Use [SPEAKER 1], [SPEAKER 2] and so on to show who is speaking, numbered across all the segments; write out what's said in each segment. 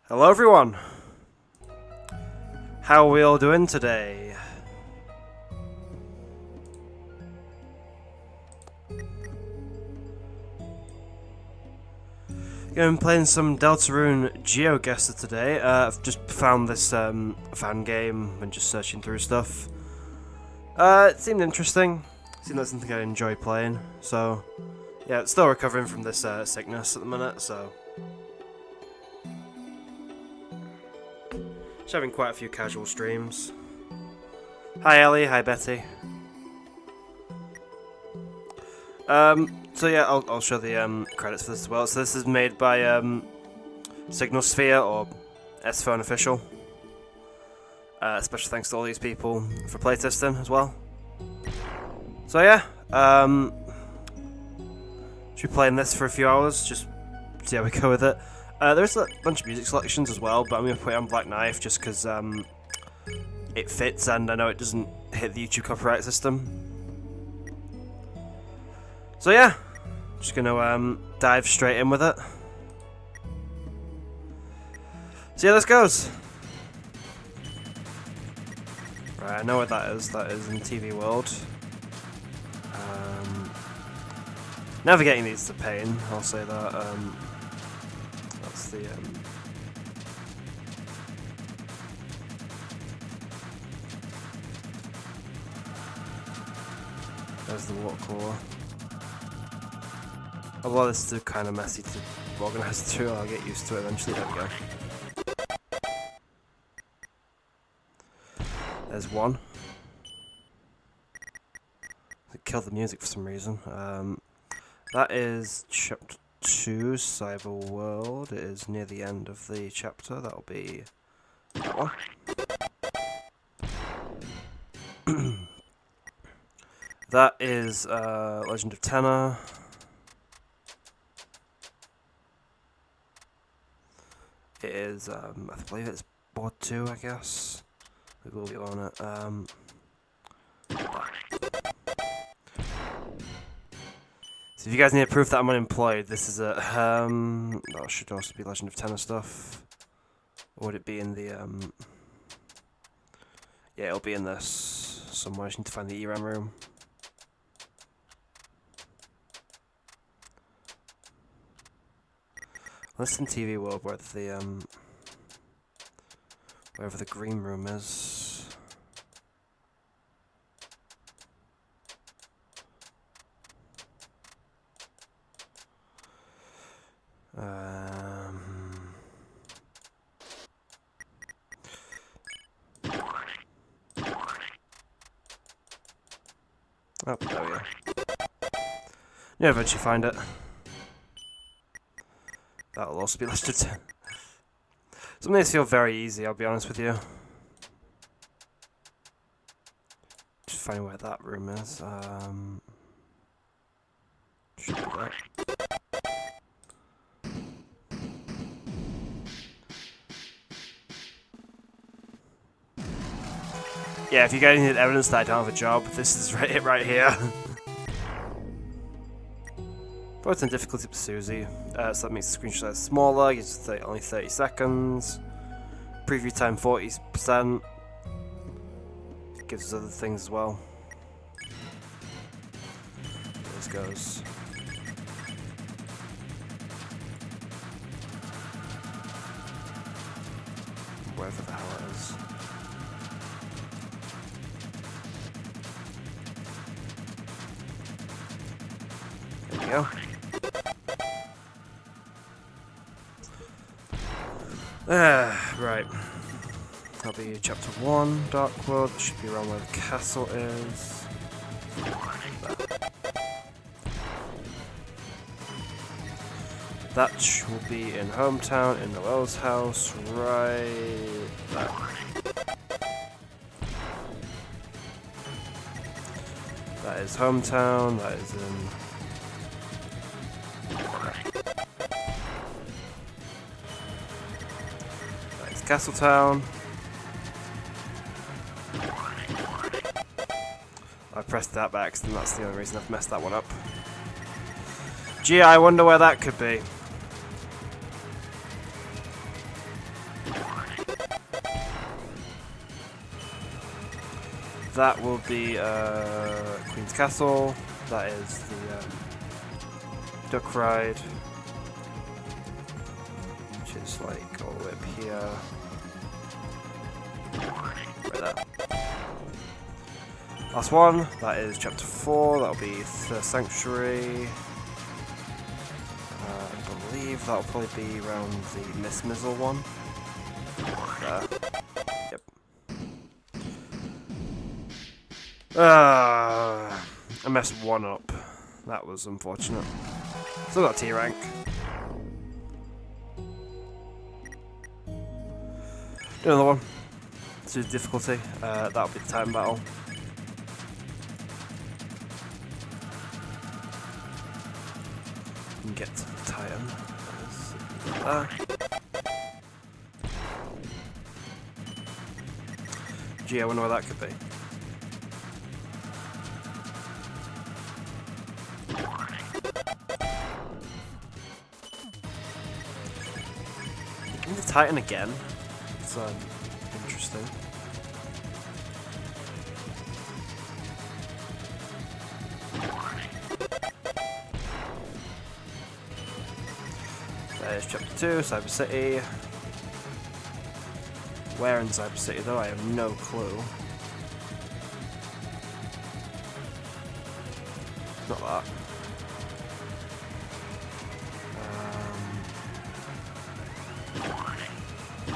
[SPEAKER 1] Hello everyone! How are we all doing today? I'm playing some Deltarune Geoguessr today. I've just found this fan game and just searching through stuff. It seemed interesting. Seemed like something I enjoy playing. So, yeah, it's still recovering from this sickness at the minute, so... Just having quite a few casual streams. Hi Ellie, hi Betty. So yeah, I'll show the credits for this as well. So this is made by SignalSphere or S-Phone Official. Special thanks to all these people for playtesting as well. So yeah, should be playing this for a few hours, just see how we go with it. There's a bunch of music selections as well, but I'm going to put it on Black Knife just because it fits and I know it doesn't hit the YouTube copyright system. So yeah, just going to dive straight in with it. So yeah, this goes. Right, I know what that is. That is in TV World. Navigating these is a pain, I'll say that. That's the there's the water cooler. Although this is kind of messy to organise through, I'll get used to it eventually. There we go. There's one. It killed the music for some reason. That is chapter 2, Cyber World. It is near the end of the chapter. That'll be that one. That is Legend of Tenor. It is, I believe it's board 2, I guess. We will be on it. So if you guys need proof that I'm unemployed, this is a, that should also be Legend of Tenor stuff. Or would it be in the, yeah, it'll be in this somewhere. I just need to find the ERAM room. Let's in TV World where the, wherever the green room is. Oh, there we go. Yeah, eventually find it. That'll also be listed. Some of these feel very easy, I'll be honest with you. Just find where that room is. Should be that. Yeah, if you guys need evidence that I don't have a job, this is it right here. Both in difficulty for Susie, so that makes the screenshot size smaller, gives only 30 seconds. Preview time 40%. Gives us other things as well. This goes. Wherever the hell it is. There we go. Right. That'll be chapter 1, Dark World. That should be around where the castle is. That will be in Hometown, in Noel's house, right there. That is Hometown, that is in... Castletown. I pressed that by accident, that's the only reason I've messed that one up. Gee, I wonder where that could be. that will be Queen's Castle. That is the Duck Ride, which is like all the way up here. Right there. Last one, that is Chapter 4, that'll be the Sanctuary. I believe that'll probably be around the Miss Mizzle one. There. Yep. I messed one up. That was unfortunate. Still got T rank. Do another one. To difficulty. That'll be the time battle. And get to the Titan. There. Gee, I wonder where that could be. Give me the Titan again. It's interesting. There's Chapter 2, Cyber City. Where in Cyber City though? I have no clue. Not that.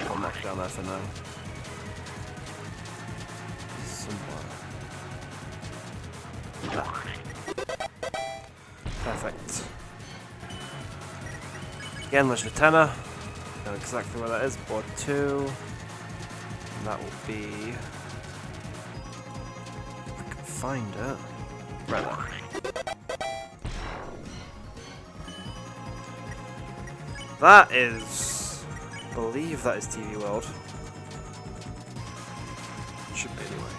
[SPEAKER 1] I'll knock it down there for now. Somewhere. There. Perfect. Again, Legend of Tenor. Know exactly where that is. Board 2. And that will be... if I can find it. Right there. That is... I believe that is TV World. It should be anyway.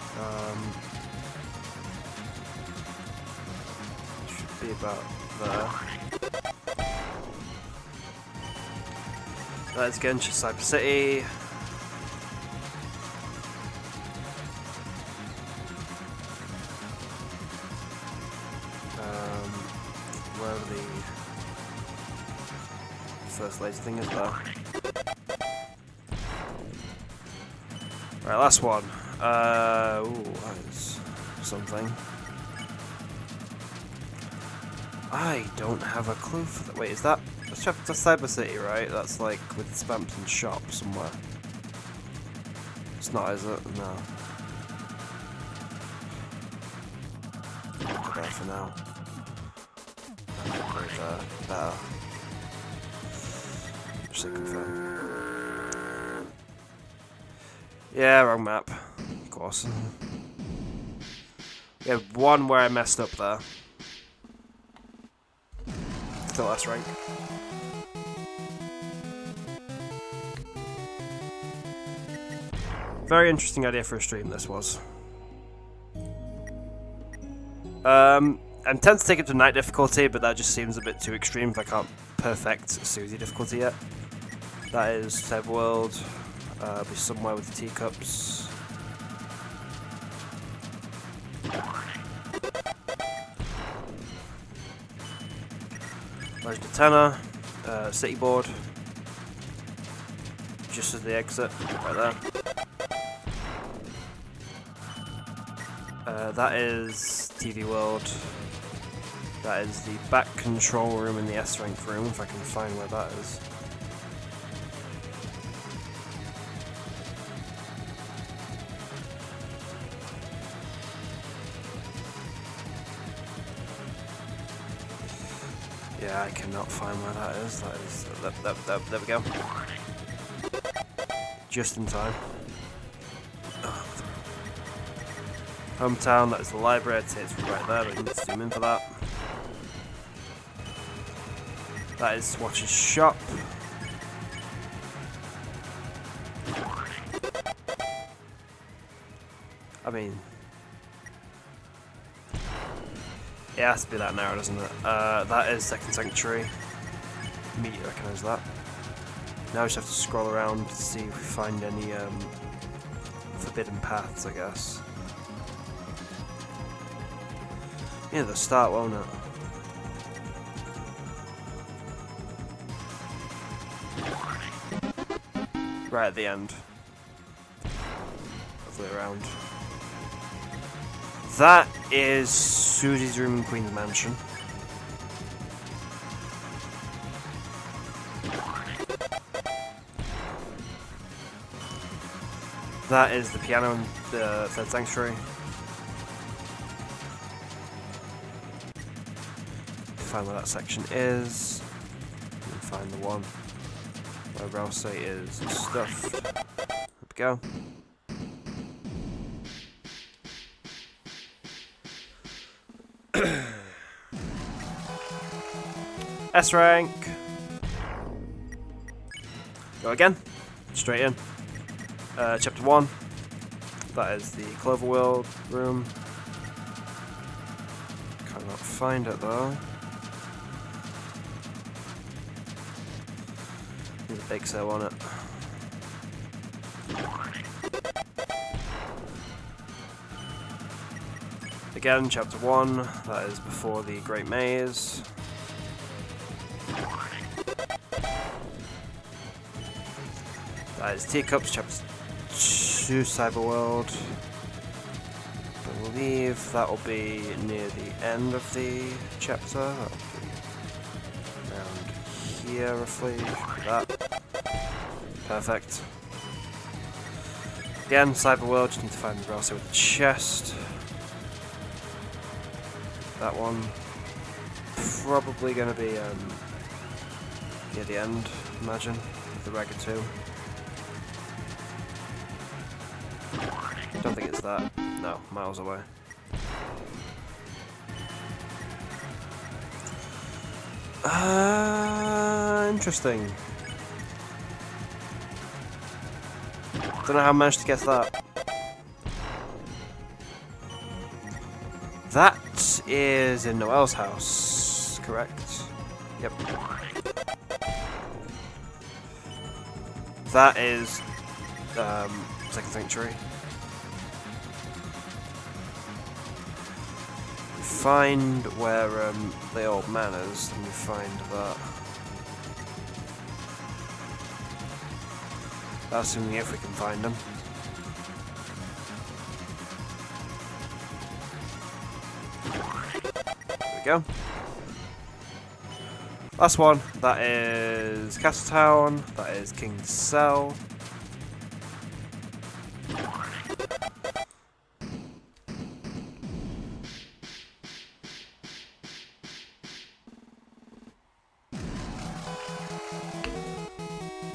[SPEAKER 1] It should be about there. Let's get into Cyber City. Where the first laser thing is there. Right, last one. Ooh, that is something. I don't have a clue for that. Wait, is that... That's Chapter Cyber City, right? That's like with Spampton shop somewhere. It's not, is it? No. Go there for now. Right there. Better. Just to confirm. Yeah, wrong map. Of course. We have one where I messed up there. Still last rank. Very interesting idea for a stream, this was. I'm tempted to take it to night difficulty, but that just seems a bit too extreme if I can't perfect Susie difficulty yet. That is Cyber World. Be somewhere with the teacups. Legend of Tenor. City board. Just as the exit, right there. That is TV World. That is the back control room in the S rank room, if I can find where that is. Yeah, I cannot find where that is. That is... there we go. Just in time. Hometown, that is the library. I'd say it's right there, but you need to zoom in for that. That is Swatch's shop. I mean... it has to be that narrow, doesn't it? That is Second Sanctuary. Immediately recognise that. Now we just have to scroll around to see if we find any forbidden paths, I guess. near the start, won't it? Right at the end. Hopefully around. That is Susie's room in Queen's Mansion. That is the piano in the third sanctuary. Find where that section is. And find the one where Rouse is stuffed. There we go. S rank. Go again. Straight in. Chapter 1. That is the Cloverworld room. Cannot find it though. There's a big cell on it. Again, chapter 1. That is before the Great Maze. That is Teacups, chapter 2, Cyberworld. I believe that will be near the end of the chapter. That will be around here, roughly. That. Perfect. Again, Cyberworld, just need to find the browser with the chest. That one. Probably going to be near the end, imagine, of the Ragged 2. Don't think it's that. No, miles away. Interesting. Don't know how I managed to guess that. That is in Noelle's house, correct? Yep. That is second sanctuary. Find where the old man is, and we find that. Assuming if we can find him. There we go. Last one, that is Castletown, that is King's Cell.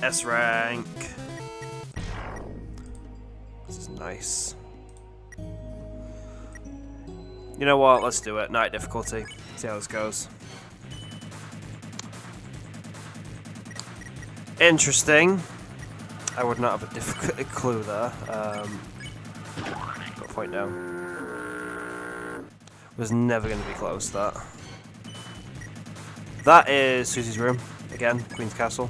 [SPEAKER 1] S rank. This is nice. You know what? Let's do it. Night difficulty. See how this goes. Interesting. I would not have a difficult clue there. Got a point down. Was never going to be close. That is Susie's room again. Queen's Castle.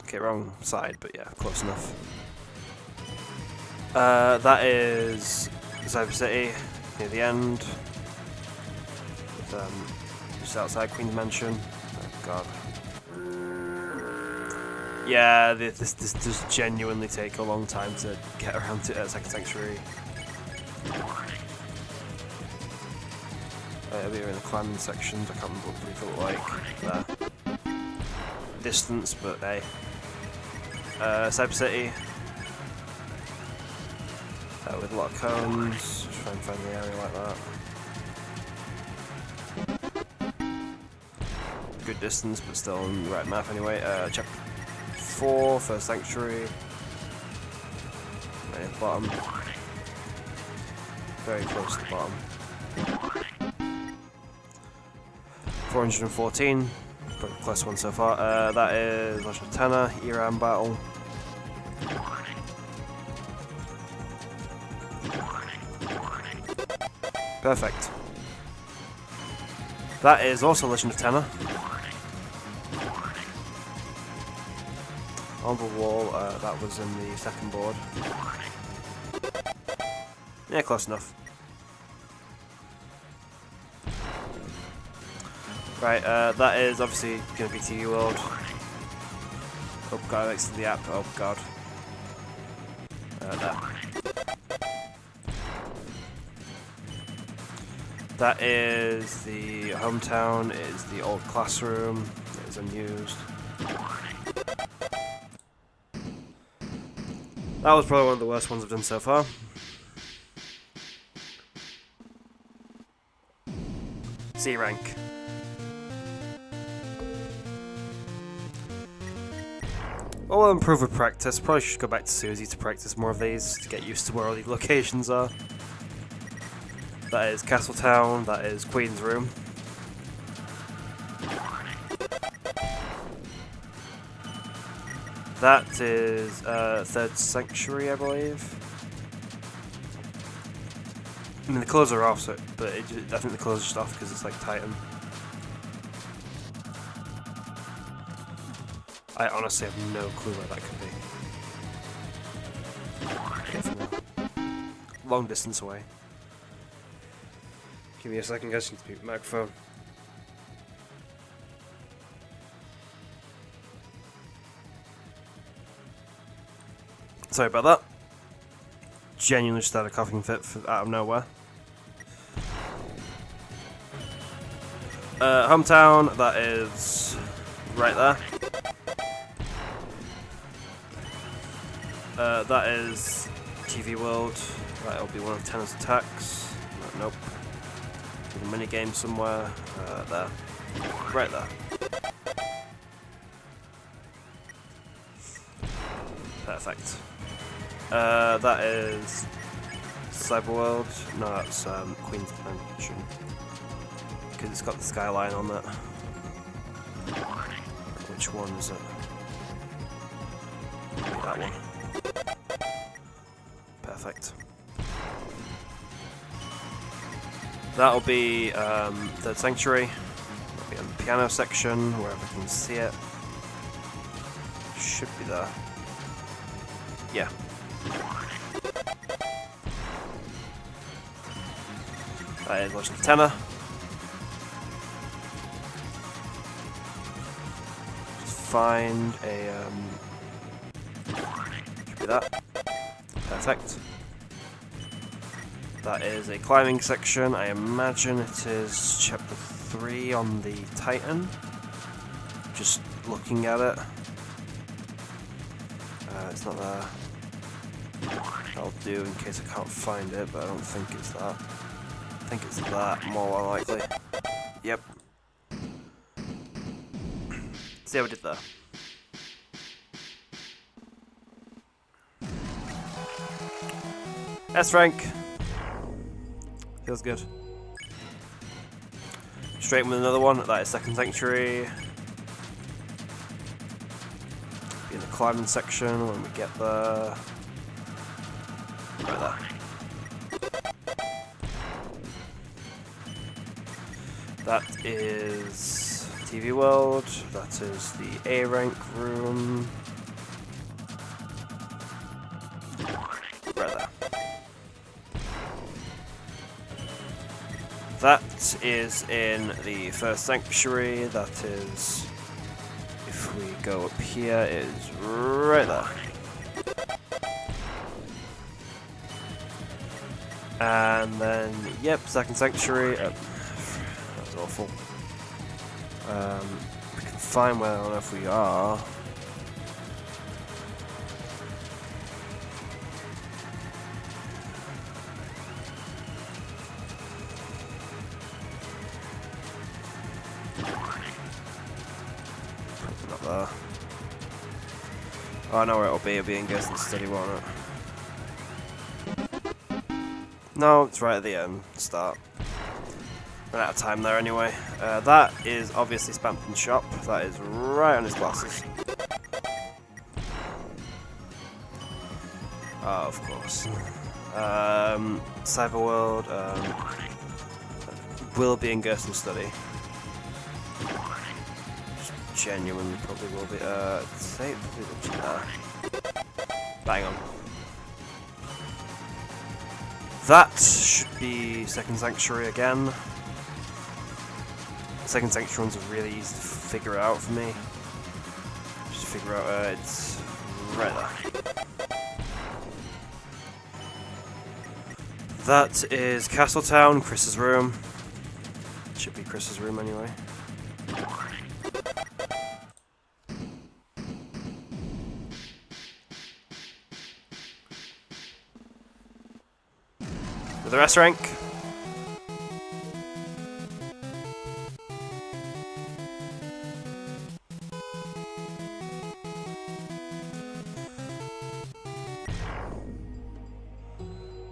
[SPEAKER 1] Okay, wrong side, but yeah, close enough. That is Cyber City, near the end. With, just outside Queen's Mansion. Oh god. Yeah, this does genuinely take a long time to get around to Second Sanctuary. We are in the clan sections, I can't remember what they look like. There. Distance, but hey. Cyber City. With a lot of cones. Just try and find the area like that. Good distance, but still on the right map anyway. Chapter 4, First Sanctuary. Right at the bottom. Very close to the bottom. 414. Probably the close one so far. That is Legend of Tenor, Iran Battle. Perfect. That is also Legend of Tenor. On the wall, that was in the second board. Yeah, close enough. Right, that is obviously going to be TV World. Oh god, next to the app. Oh god. There. That is the hometown, it is the old classroom, it is unused. That was probably one of the worst ones I've done so far. C rank. I'll improve with practice. Probably should go back to Susie to practice more of these to get used to where all these locations are. That is Castletown, that is Queen's Room. That is Third Sanctuary, I believe. I mean, the clothes are off, so, but I think the clothes are just off because it's like Titan. I honestly have no clue where that could be. Long distance away. Give me a second, guys. I need to mute the microphone. Sorry about that. Genuinely just had a coughing fit out of nowhere. Hometown, that is right there. That is TV World. That'll be one of Tennis attacks. Nope. A mini game somewhere. There. Right there. Perfect. That is Cyberworld. No, that's Queen's Mansion. Because it's got the skyline on it. Which one is it? That one. Perfect. That'll be Third Sanctuary. That'll be in the piano section, wherever I can see it. Should be there. Yeah. That is Legend of Tenor. Just find a should be that. Perfect. That is a climbing section. I imagine it is chapter 3 on the Titan. Just looking at it. It's not there. That'll do in case I can't find it, but I don't think it's that. I think it's that, more than likely. Yep. See how we did there. S rank. Feels good. Straight with another one. That is Second Sanctuary. Be in the climbing section when we get there. Right there. That is TV World. That is the A rank room. Right there. That is in the First Sanctuary. That is, if we go up here, it is right there. And then, yep, Second Sanctuary. That was awful. We can find where on earth we are. Probably not there. Oh, I know where it'll be. It'll be in Geoguessr Study, won't it? No, it's right at the start. Ran out of time there anyway. That is obviously Spampton's shop. That is right on his glasses. Oh, of course. Cyberworld will be in Geoguessr Study. Just genuinely probably will be. Say probably bang on. That should be Second Sanctuary again. Second Sanctuary ones are really easy to figure out for me. Just figure out it's right there. That is Castletown, Chris's room. Should be Chris's room anyway. With the S rank.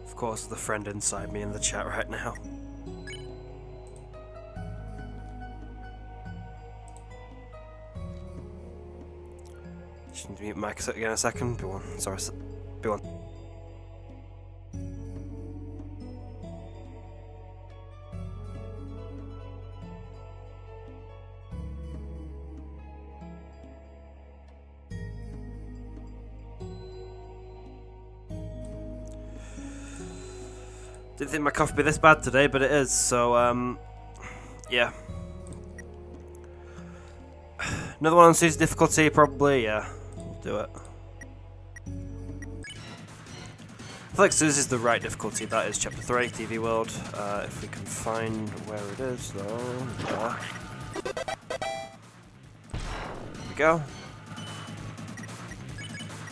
[SPEAKER 1] Of course, the friend inside me in the chat right now. Just need to mute Mike again in a second. Be one. Sorry, be one. Didn't think my cough would be this bad today, but it is, so, yeah. Another one on Susie's difficulty, probably, yeah. We'll do it. I feel like Susie's the right difficulty, that is Chapter 3, TV World. If we can find where it is, though. There we go.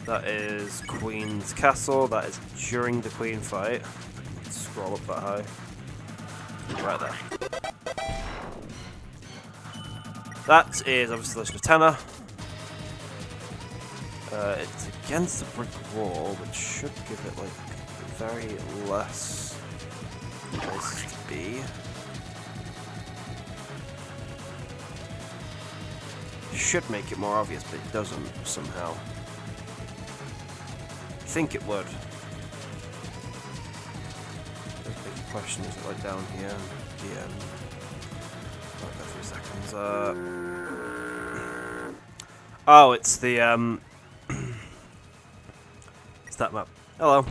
[SPEAKER 1] That is Queen's Castle, that is during the Queen fight. Scroll up that high. Right there. That is obviously Legend of Tenor. It's against a brick wall, which should give it like very less place to be. Should make it more obvious, but it doesn't somehow. I think it would. Question is it like down here? The end. Oh, 3 seconds. Oh, it's the it's that map. Hello.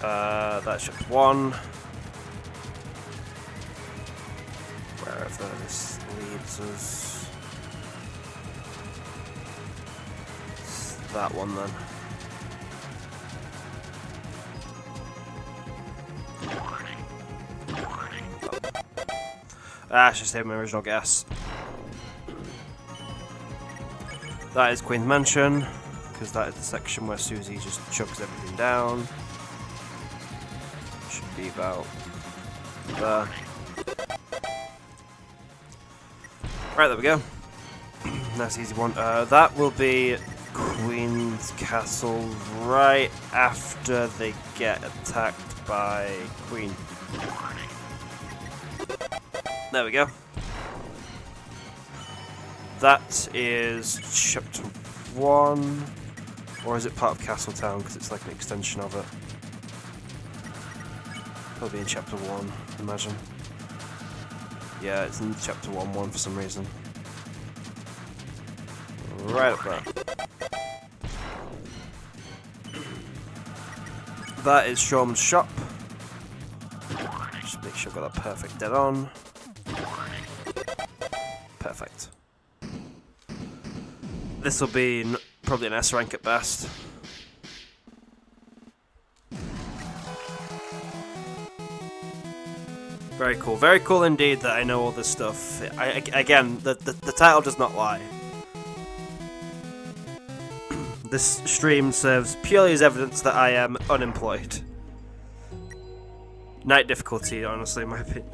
[SPEAKER 1] That's chapter 1. Wherever this leads us. It's that one then. I should save my original guess. That is Queen's Mansion, because that is the section where Susie just chucks everything down. Should be about there. Right, there we go. Nice easy one. That will be Queen's Castle right after they get attacked by Queen. There we go. That is chapter 1, or is it part of Castletown because it's like an extension of it? Probably in chapter 1, imagine. Yeah, it's in chapter 1 for some reason. Right up there. That is Shawman's Shop. Just make sure I've got that perfect dead on. Perfect. This will be probably an S rank at best. Very cool indeed that I know all this stuff. Again, the title does not lie. This stream serves purely as evidence that I am unemployed. Night difficulty, honestly, in my opinion.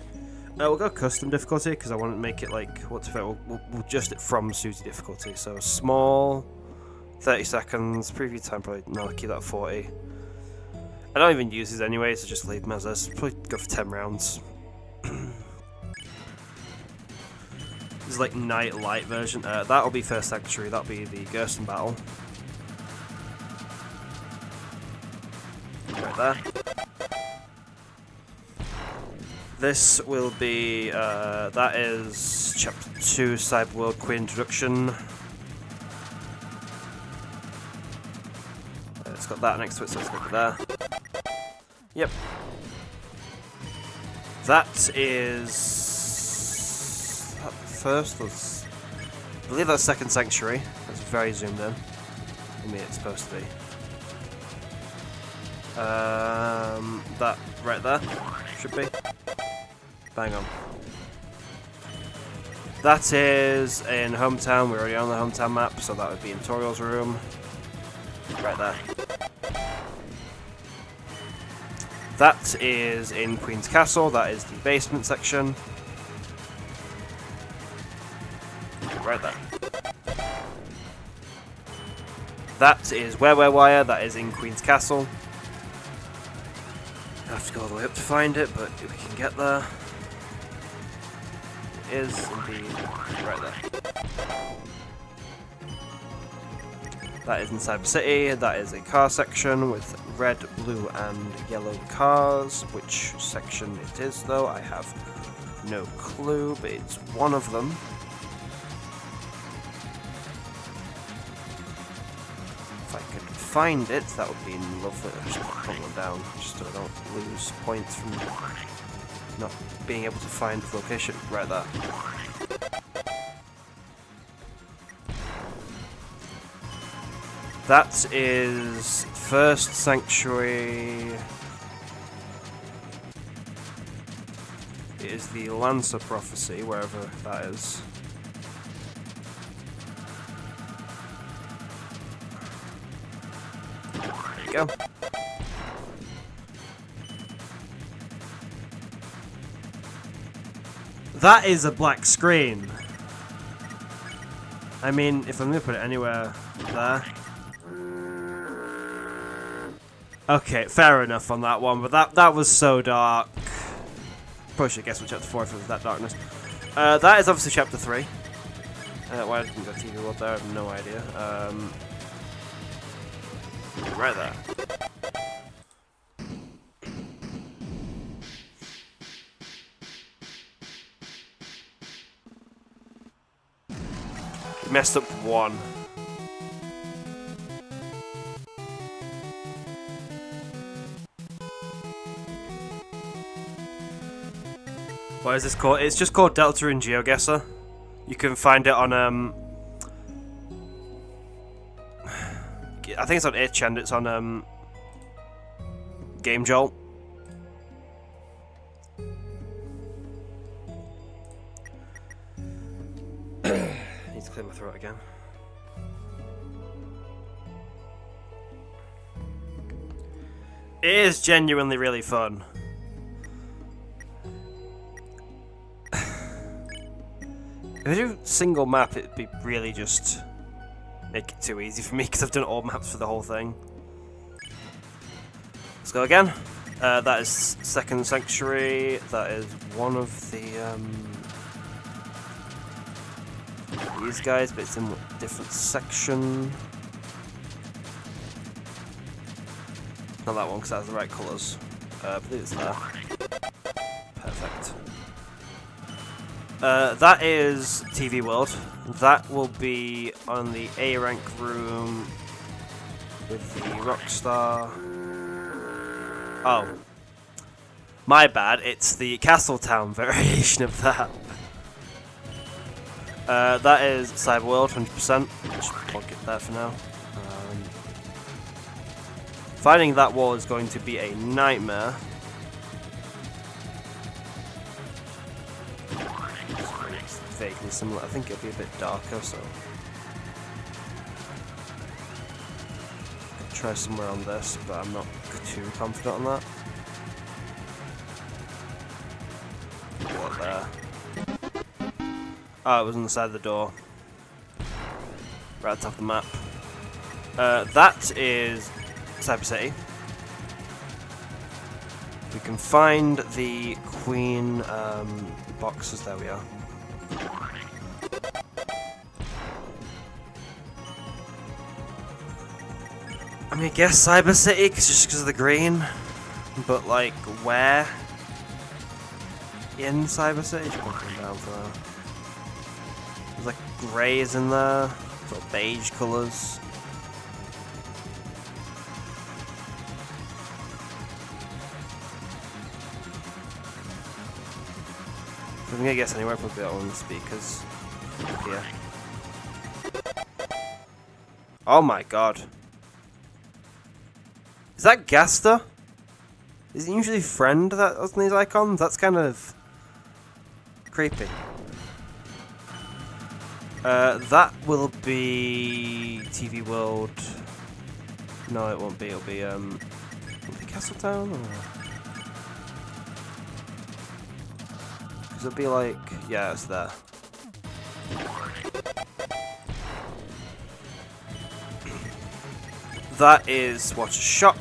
[SPEAKER 1] We'll go custom difficulty because I want to make it like what's fair. We'll adjust it from Susie difficulty. So small, 30 seconds. Preview time probably no. Keep that at 40. I don't even use these anyway, so just leave them as is. Probably go for 10 rounds. This is like night light version. That'll be first sanctuary. That'll be the Gersten battle. Right there. This will be, that is Chapter 2, Cyberworld Queen Introduction. It's got that next to it, so it's got it there. Yep. That is... that first? That's, I believe that's second sanctuary. That's very zoomed in. I mean, it's supposed to be. That right there should be. Bang on. That is in Hometown. We're already on the Hometown map, so that would be in Toriel's room. Right there. That is in Queen's Castle. That is the basement section. Right there. That is Wire. That is in Queen's Castle. I have to go all the way up to find it, but we can get there. It is indeed right there. That is in Cyber City. That is a car section with red, blue, and yellow cars. Which section it is, though, I have no clue, but it's one of them. If I could find it, that would be lovely. I just put one down, just so I don't lose points from not being able to find the location. Right there. That is first sanctuary. It is the Lancer Prophecy, wherever that is. There you go. That is a black screen. I mean, if I'm gonna put it anywhere there. Okay, fair enough on that one, but that was so dark. Probably should guess what chapter 4 if it was that darkness. That is obviously chapter 3. Why I didn't go TV World there, I have no idea. Right there. Messed up one. What is this called? It's just called Deltarune Geoguessr. You can find it on I think it's on itch and it's on Game Jolt. Need to clear my throat again. It is genuinely really fun. If I do single map, it'd be really just make it too easy for me because I've done all maps for the whole thing. Let's go again. That is second sanctuary. That is one of the these guys, but it's in a different section. Not that one because that has the right colours. I believe it's there. Perfect. That is TV World. That will be on the A rank room with the Rockstar. Oh. My bad, it's the Castletown variation of that. That is Cyber World, 100%. Just plug it there for now. Finding that wall is going to be a nightmare. Vaguely similar. I think it'll be a bit darker, so I'll try somewhere on this, but I'm not too confident on that. Right there. Oh, it was on the side of the door. Right at the top of the map. That is Cyber City. We can find the Queen boxes. There we are. I mean, I guess Cyber City, just because of the green. But, like, where? In Cyber City? Just looking down for that. There's, like, greys in there. Sort of beige colours. I'm gonna guess anywhere, probably on the speakers. Here. Oh my god. Is that Gaster? Is it usually friend that on these icons? That's kind of creepy. That will be TV World. No, it won't be. It'll be Castletown. Because it'll be like, yeah, it's there. That is Watch Shop.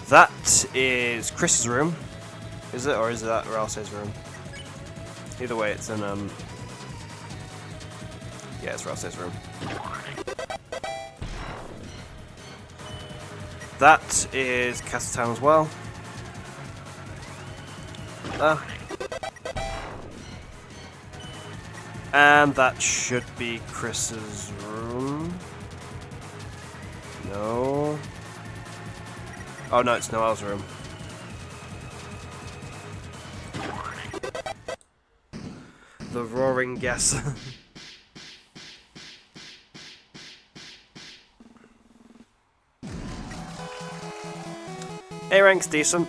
[SPEAKER 1] That is Chris's room. Is it, or is that Ralph's room? Either way, it's in yeah, it's Ralph's room. That is Castletown as well. There. And that should be Chris's room. No. Oh no, it's Noel's room. The Roaring Guesser. A rank's decent.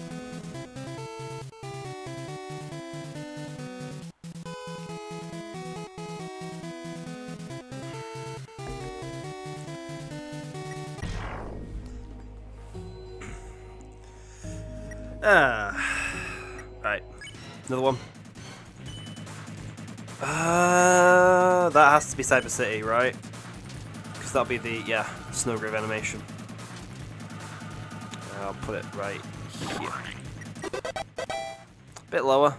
[SPEAKER 1] Right. Another one. That has to be Cyber City, right? Because that'll be the, yeah, Snowgrave animation. I'll put it right here. Bit lower.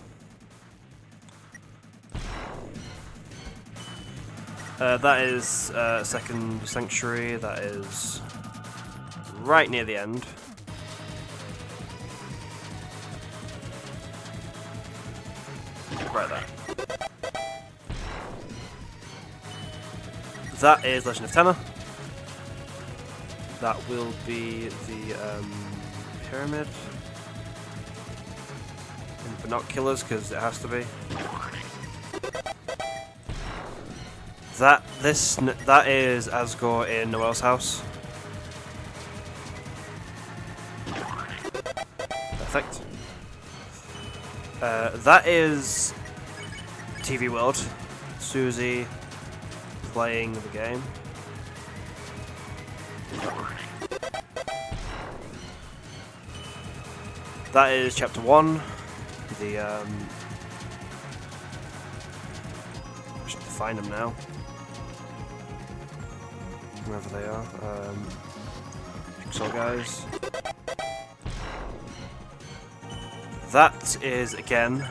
[SPEAKER 1] That is Second Sanctuary. That is right near the end. Right there. That is Legend of Tenor. That will be the pyramid. And binoculars, because it has to be. That is Asgore in Noel's house. Perfect. That is TV World. Susie playing the game. That is Chapter 1. The I should find them now. Wherever they are. Jigsaw guys. That is again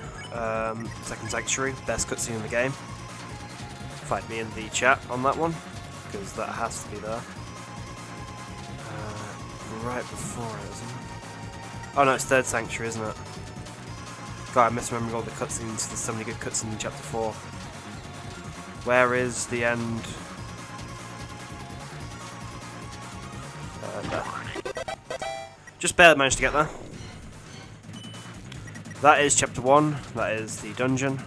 [SPEAKER 1] Second Sanctuary, best cutscene in the game. Find me in the chat on that one, because that has to be there. Right before it, isn't it? Oh no, it's Third Sanctuary, isn't it? God, I'm misremembering all the cutscenes. There's so many good cutscenes in Chapter 4. Where is the end? There. Just barely managed to get there. That is Chapter 1. That is the dungeon.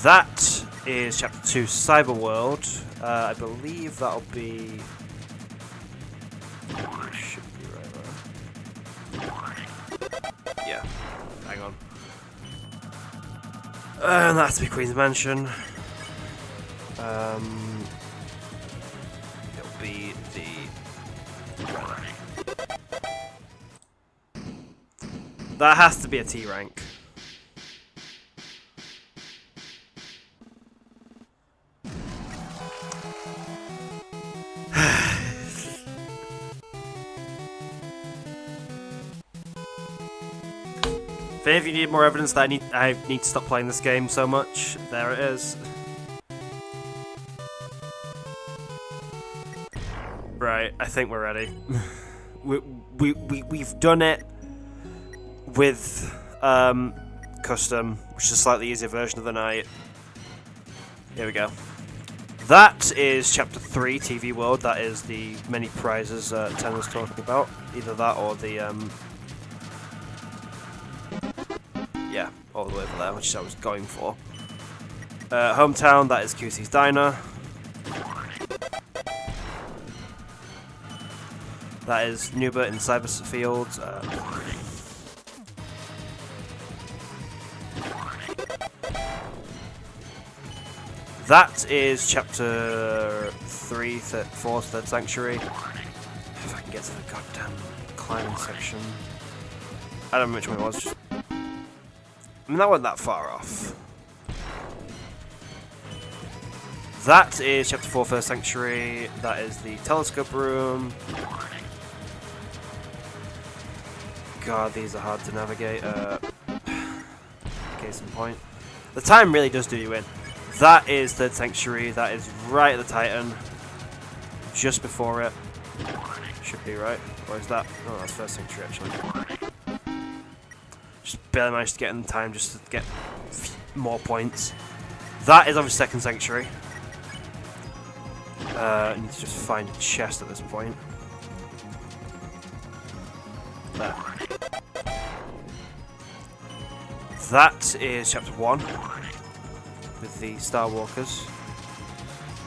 [SPEAKER 1] That is Chapter 2, Cyber World. I believe that'll be... should be right there. Yeah, hang on. And that has to be Queen's Mansion. It'll be the... That has to be a T rank. If you need more evidence that I need to stop playing this game so much, there it is. Right, I think we're ready. We've done it with custom, which is a slightly easier version of the night. Here we go. That is Chapter 3, TV World. That is the many prizes Ten was talking about. Either that or the, yeah, all the way over there, which I was going for. Hometown, that is QC's Diner. That is Newbert in Cyberfield. That is Chapter 3, 4, Third Sanctuary. If I can get to the goddamn climbing section. I don't know which one it was. Just... I mean, that wasn't that far off. That is Chapter 4, First Sanctuary. That is the telescope room. God, these are hard to navigate. Case in point. The time really does do you in. That is Third Sanctuary. That is right at the Titan. Just before it. Should be right. Or is that? Oh, that's First Sanctuary actually. Just barely managed to get in time just to get more points. That is obviously Second Sanctuary. I need to just find a chest at this point. There. That is Chapter 1 with the Star Walkers.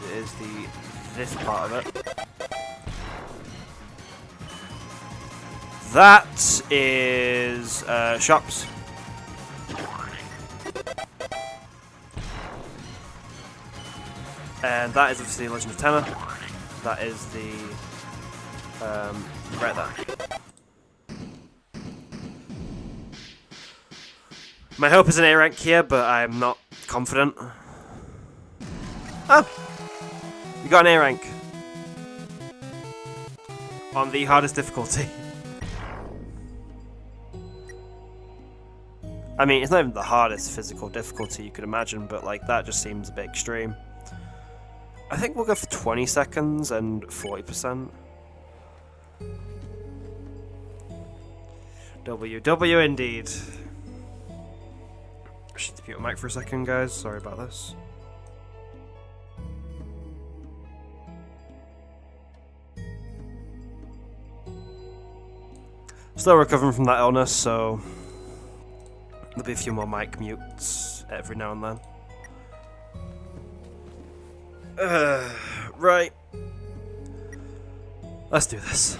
[SPEAKER 1] It is this part of it. That is shops. And that is obviously Legend of Tenor. That is the right there. My hope is an A rank here, but I'm not confident. Oh! We got an A rank. On the hardest difficulty. I mean, it's not even the hardest physical difficulty you could imagine, but like that just seems a bit extreme. I think we'll go for 20 seconds and 40%. W indeed. I should mute my mic for a second, guys. Sorry about this. Still recovering from that illness, so there'll be a few more mic mutes every now and then. Right. Let's do this.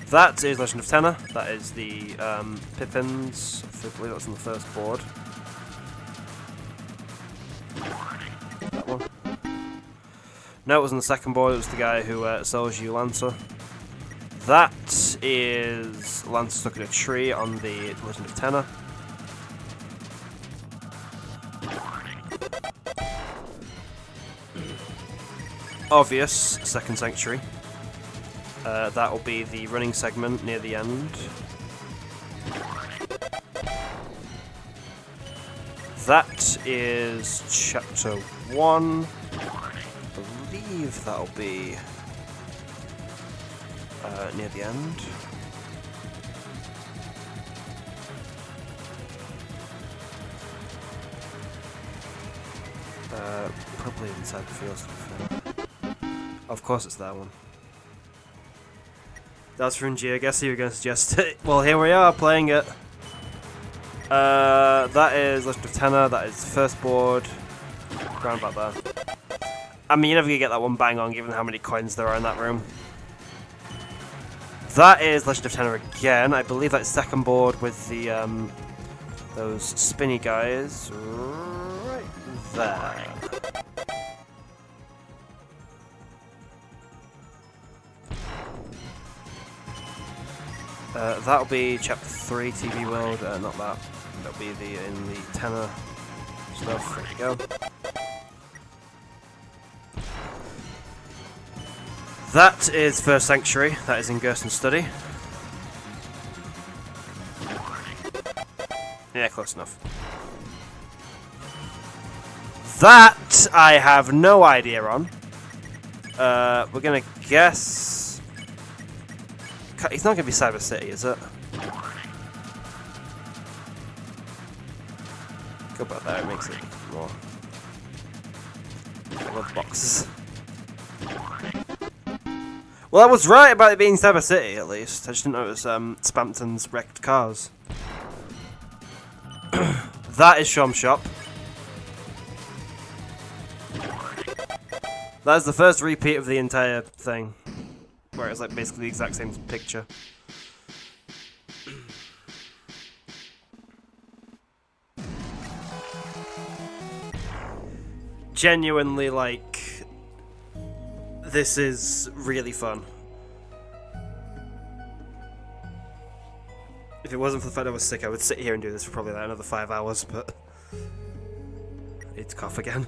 [SPEAKER 1] That is Legend of Tenor. That is the Pippins. I believe that's on the first board. That one. No, it was on the second board. It was the guy who sells you Lancer. That is Lancer stuck in a tree on the Legend of Tenor. Obvious, Second Sanctuary. That will be the running segment near the end. That is Chapter 1. I believe that'll be near the end. Probably inside the field, to be fair. Of course it's that one. That's from Geoguessr, you were going to suggest it. Well, here we are, playing it. That is Legend of Tenor, that is the first board. Round about there. I mean, you're never going to get that one bang on, given how many coins there are in that room. That is Legend of Tenor again. I believe that's second board with the, those spinny guys. Right there. That'll be Chapter 3, TV World, not that. That'll be in the Tenor stuff. There we go. That is First Sanctuary. That is in Gerson Study. Yeah, close enough. That I have no idea on. We're gonna guess. It's not going to be Cyber City, is it? Go back there, it makes it more. I love boxes. Well, I was right about it being Cyber City, at least. I just didn't know it was Spampton's wrecked cars. That is Shom Shop. That is the first repeat of the entire thing, where it's like basically the exact same picture. Genuinely, like, this is really fun. If it wasn't for the fact I was sick, I would sit here and do this for probably like another 5 hours, but I need to cough again.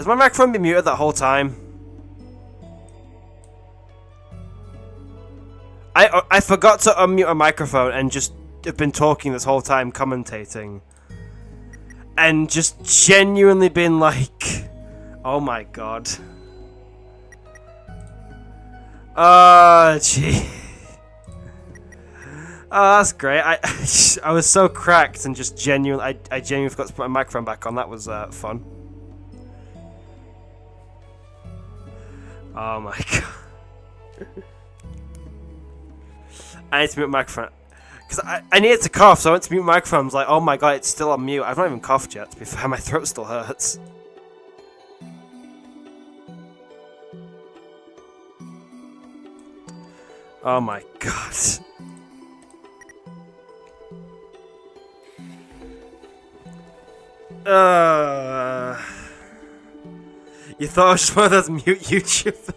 [SPEAKER 1] Has my microphone been muted that whole time? I forgot to unmute a microphone and just have been talking this whole time, commentating. And just genuinely been like, oh my god. Oh, gee. Oh, that's great. I was so cracked and just genuinely, I genuinely forgot to put my microphone back on. That was fun. Oh my god. I need to mute my microphone. Because I needed to cough, so I went to mute my microphone. I was like, oh my god, it's still on mute. I've not even coughed yet, to be fair. My throat still hurts. Oh my god. You thought I was just one of those mute YouTubers?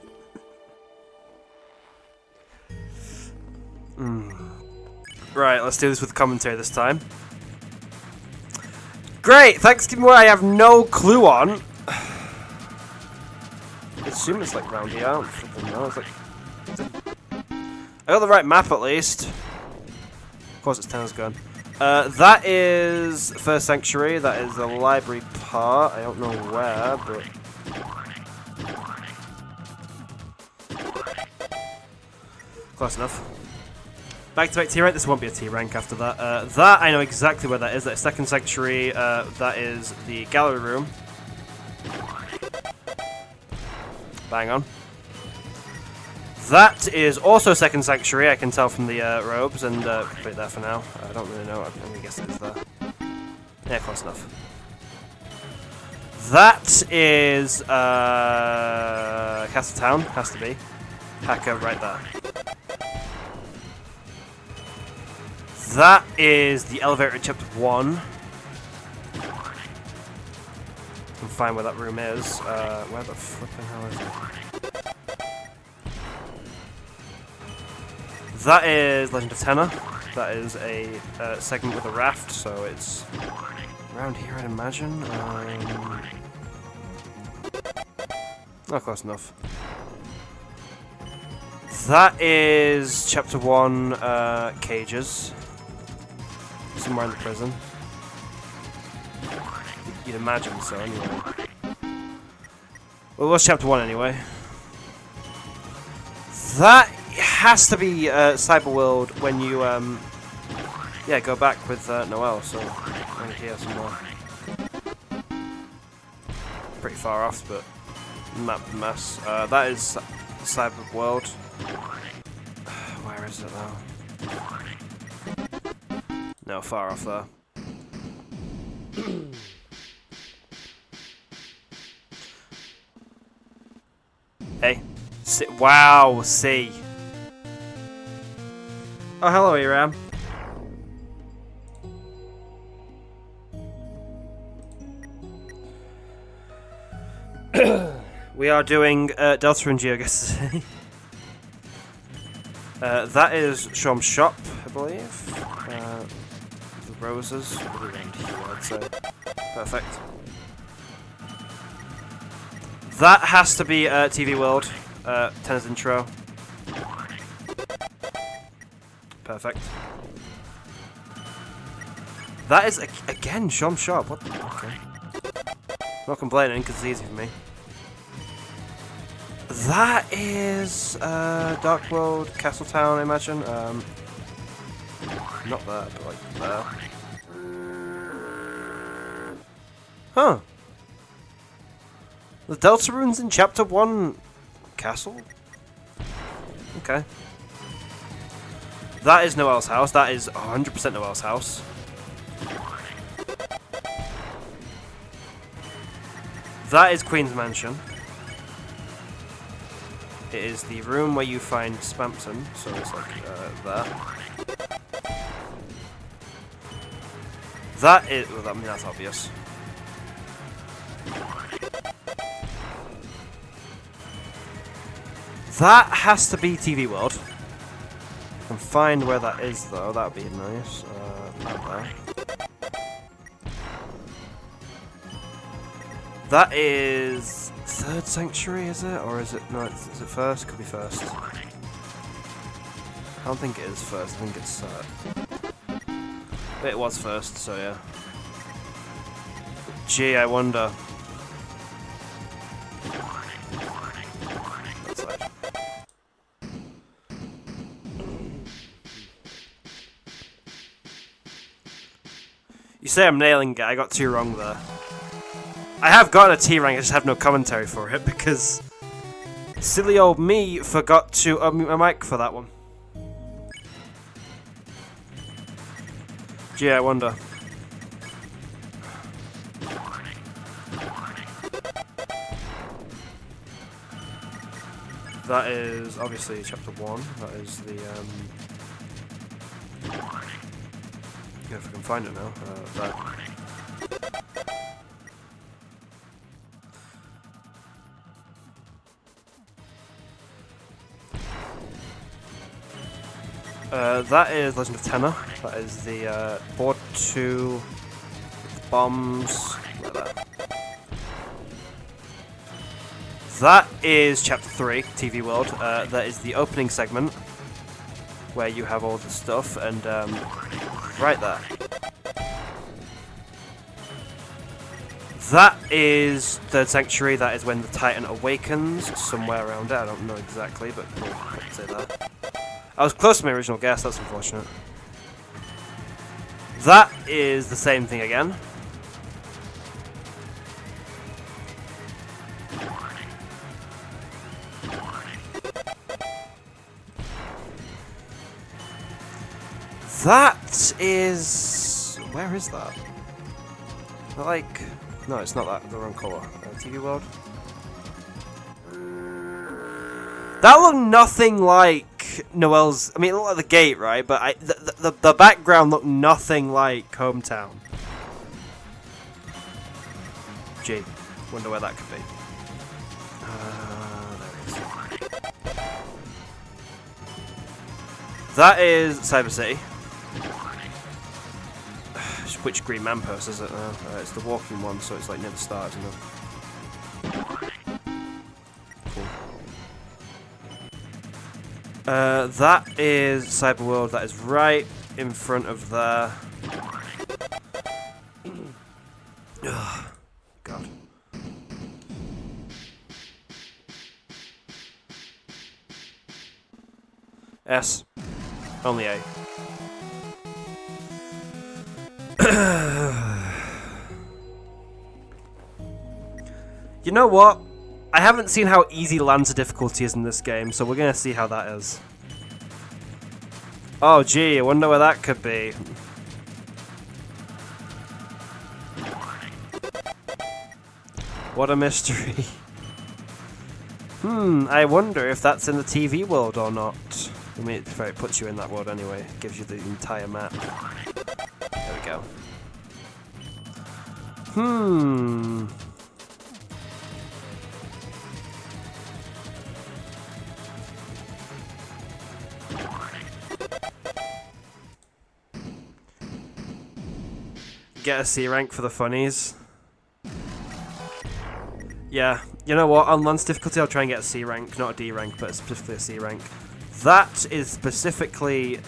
[SPEAKER 1] Right, let's do this with commentary this time. Great, thanks to me what I have no clue on. I assume it's like round here. I don't fucking know. It's like... I got the right map at least. Of course it's Tennis Gun. That is First Sanctuary. That is the library part. I don't know where, but... Close enough. Back to back T rank. This won't be a T rank after that. That I know exactly where that is. That's Second Sanctuary. That is the gallery room. Bang on. That is also Second Sanctuary. I can tell from the robes, and put it there for now. I don't really know. I'm gonna guess it is there. Yeah, close enough. That is Castle Town. Has to be. Hacker right there. That is the elevator in chapter 1. I can find where that room is. Where the flipping hell is it? That is Legend of Tenor. That is a segment with a raft, so it's around here, I'd imagine. Not close enough. That is chapter 1, cages. Somewhere in the prison. You'd imagine so, anyway. Well, it was chapter 1 anyway. That has to be Cyberworld when you, yeah, go back with Noelle, so right here somewhere. Pretty far off, but map mess. That is Cyberworld. Where is it though? No, far off there. Hey. Wow, C. Oh, hello, Iram. We are doing Deltarune Geoguessr. That is Shom's shop, I believe. The roses. Around here, I'd say. Perfect. That has to be TV World. Tennis intro. Perfect. That is again Shom's shop. What? Okay. Not complaining because it's easy for me. That is Dark World, Castle Town, I imagine. Not there, but like there. Huh. The Deltarune's in Chapter 1 Castle? Okay. That is Noelle's house. That is 100% Noelle's house. That is Queen's Mansion. It is the room where you find Spampton, so it's like there. That is, well, I mean that's obvious. That has to be TV World. If I can find where that is though, that would be nice. Not there. That is third sanctuary, is it? Or is it, no, is it first? Could be first. I don't think it is first, I think it's, it was first, so yeah. Gee, I wonder. That side. You say I'm nailing it, I got 2 wrong there. I have gotten a T rank, I just have no commentary for it because silly old me forgot to unmute my mic for that one. Gee, I wonder. That is obviously chapter 1. That is the yeah, if I can find it now. There. That is Legend of Tenor. That is the board 2 bombs. Like that. That is chapter 3, TV World. That is the opening segment where you have all the stuff, and right there. That is Third Sanctuary. That is when the Titan awakens, somewhere around there. I don't know exactly, but we'll say that. I was close to my original guess, that's unfortunate. That is the same thing again. That is... where is that? Like... no, it's not that. The wrong colour. TV World. That looked nothing like Noel's... I mean, it looked like the gate, right? But the background looked nothing like Hometown. Gee. Wonder where that could be. There it is. That is Cyber City. Which green man purse is it now? It's the walking one, so it's like near the start, isn't it? Cool. That is Cyberworld. That is right in front of there. Ugh, God. S. Only A. You know what? I haven't seen how easy Lancer difficulty is in this game, so we're gonna see how that is. Oh gee, I wonder where that could be. What a mystery. I wonder if that's in the TV world or not. I mean, it puts you in that world anyway. It gives you the entire map. There we go. Get a C rank for the funnies. Yeah, you know what? On Lance difficulty, I'll try and get a C rank, not a D rank, but specifically a C rank. That is specifically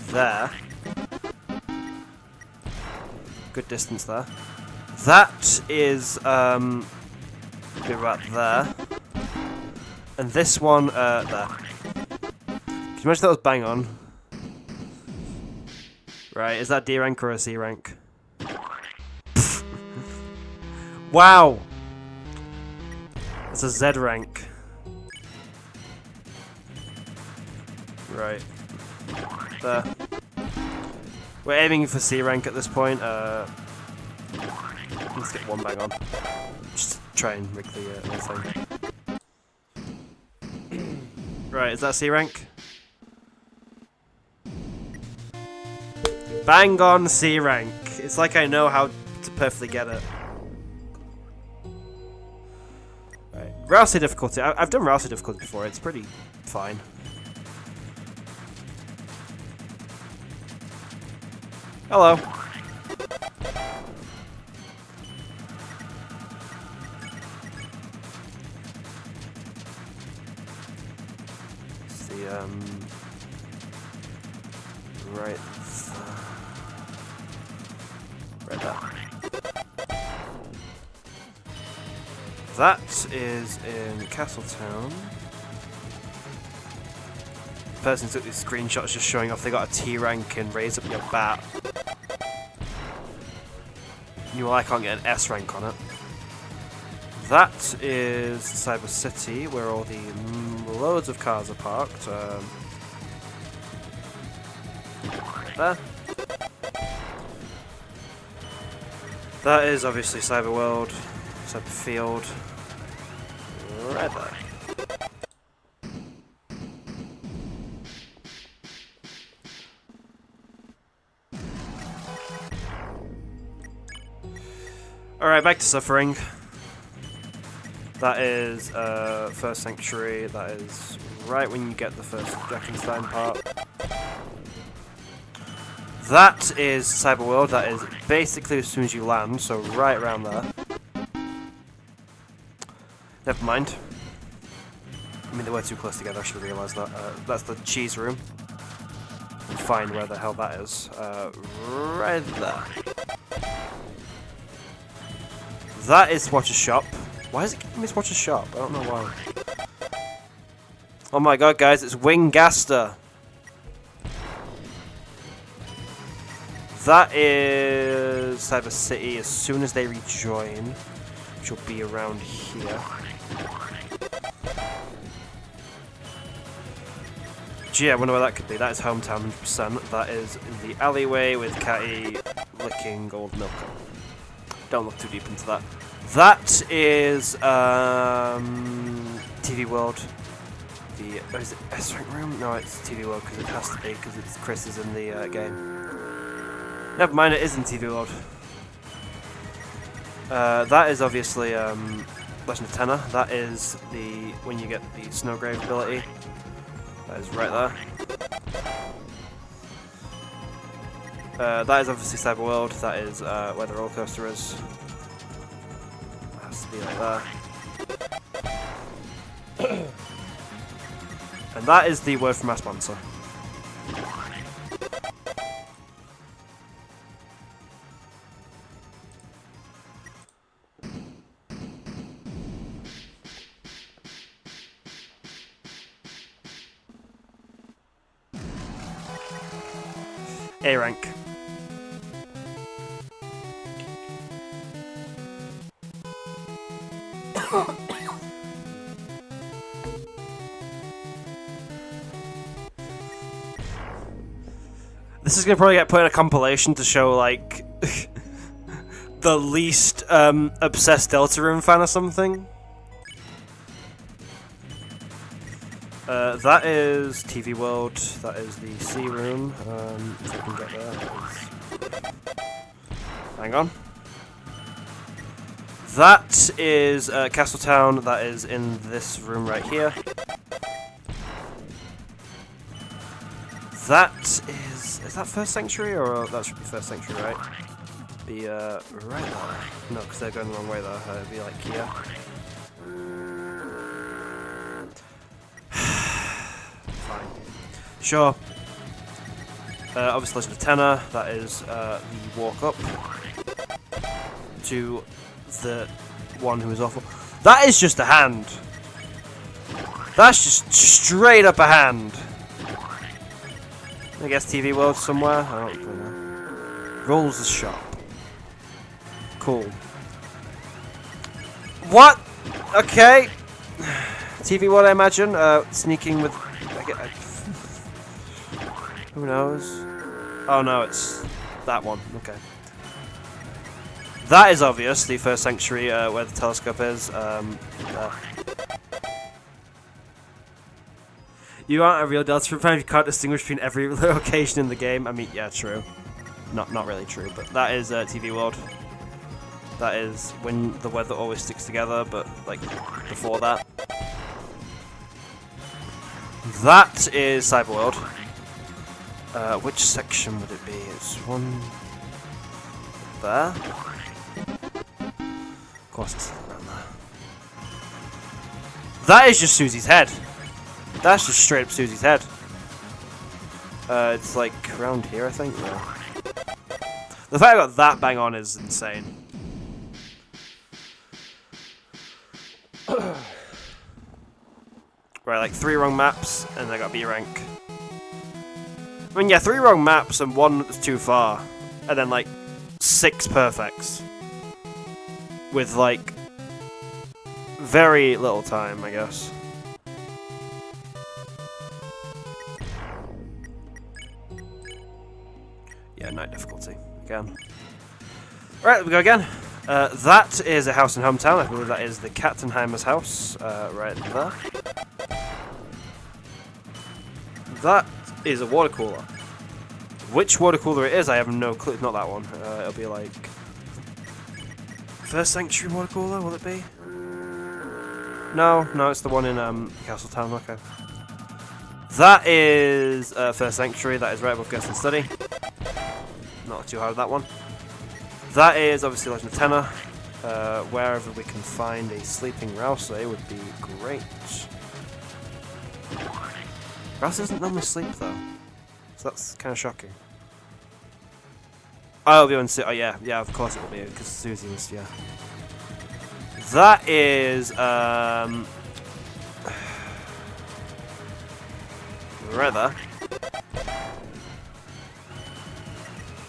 [SPEAKER 1] there. Good distance there. That is be about there. And this one there. Can you imagine that was bang on? Right, is that D rank or a C rank? Wow! It's a Z rank. Right. There. We're aiming for C rank at this point. Let's get one bang on. Just try and rig the thing. Right, is that C rank? Bang on C rank. It's like I know how to perfectly get it. Right. Rousey difficulty. I've done Rousey difficulty before. It's pretty fine. Hello. right there. That is in Castletown. The person who took these screenshots just showing off they got a T rank and raise up your bat. Well, I can't get an S rank on it. That is Cyber City, where all the loads of cars are parked. There. That is obviously Cyber World, Cyber Field, right there. Alright, back to Suffering. That is First Sanctuary, that is right when you get the first Dreckenstein part. That is Cyber World, that is basically as soon as you land, so right around there. Never mind. I mean, they were too close together, I should have realised that. That's the cheese room. We'll find where the hell that is. Right there. That is Watcher's Shop. Why is it giving me Watcher's Shop? I don't know why. Oh my god, guys, it's Wingaster. That is Cyber City as soon as they rejoin, which will be around here. Gee, I wonder where that could be. That is Hometown 100%. That is in the alleyway with Catty licking Old Milker. Don't look too deep into that. That is TV World. Is it S rank room? No, it's TV World because it has to be because Chris is in the game. Never mind, it is in TV World. That is obviously Legend of Tenor. That is the when you get the Snowgrave ability. That is right there. That is obviously Cyber World. That is where the roller coaster is. That has to be like there. And that is the word from our sponsor. A rank. This is gonna probably get put in a compilation to show like the least obsessed Deltarune fan or something. That is TV World, that is the C room, if I can get there, hang on. That is Castletown, that is in this room right here. That is that First Sanctuary, or that should be First Sanctuary, right? Be right there. No, because they're going the wrong way there, it'd be like here. Sure. Obviously Legend of Tenor, that is the walk up to the one who is awful. That is just a hand. That's just straight up a hand. I guess TV World somewhere. I don't know. Rolls the shop. Cool. What? Okay. TV World, I imagine. Sneaking with. Who knows? Oh no, it's that one. Okay. That is obvious, the First Sanctuary where the telescope is. You aren't a real Deltarune fan if you can't distinguish between every location in the game. I mean, yeah, true. Not really true, but that is TV World. That is when the weather always sticks together, but like before that. That is Cyber World. Which section would it be? It's one there. Of course it's around there. That is just Susie's head. That's just straight up Susie's head. It's like around here, I think. No. The fact I got that bang on is insane. Right, like 3 wrong maps, and I got B rank. I mean, yeah, 3 wrong maps and 1 was too far, and then like 6 perfects with like very little time, I guess. Yeah, night difficulty again. Right, there we go again. That is a house in Hometown. I believe that is the Katzenheimer's house, right there. That is a water cooler. Which water cooler it is, I have no clue. Not that one. It'll be like... First Sanctuary water cooler, will it be? No, it's the one in Castletown, okay. That is First Sanctuary, that is right above Guest and Study. Not too hard, that one. That is obviously Legend of Tenor. Wherever we can find a sleeping Rousey would be great. Rousey doesn't normally sleep though, so that's kind of shocking. Oh, it'll be on. Oh yeah, of course it will be because Susie was, yeah. That is right there.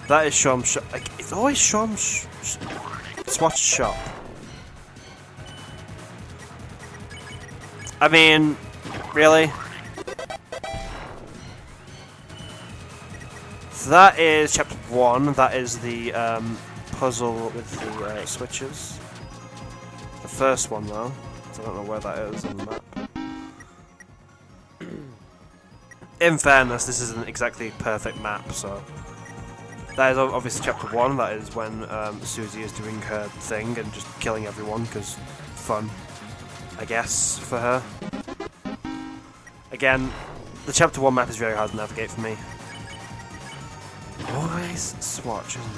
[SPEAKER 1] That is Shom's shop. Like, it's always Shom's Swatch shop. I mean, really? So that is chapter 1. That is the puzzle with the switches. The first one, though. So I don't know where that is on the map. In fairness, this isn't exactly a perfect map, so... That is obviously chapter 1, that is when Susie is doing her thing and just killing everyone, because fun, I guess, for her. Again, the chapter 1 map is very hard to navigate for me. Always Swatch, isn't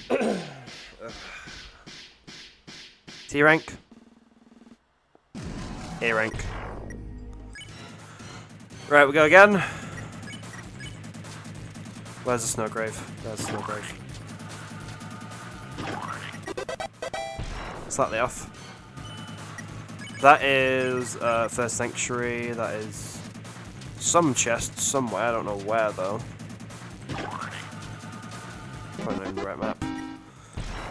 [SPEAKER 1] it? T rank? A rank. Right, we go again. Where's the snow grave? There's the snow grave. Slightly off. That is First Sanctuary. That is some chest somewhere. I don't know where though. Probably not even the right map.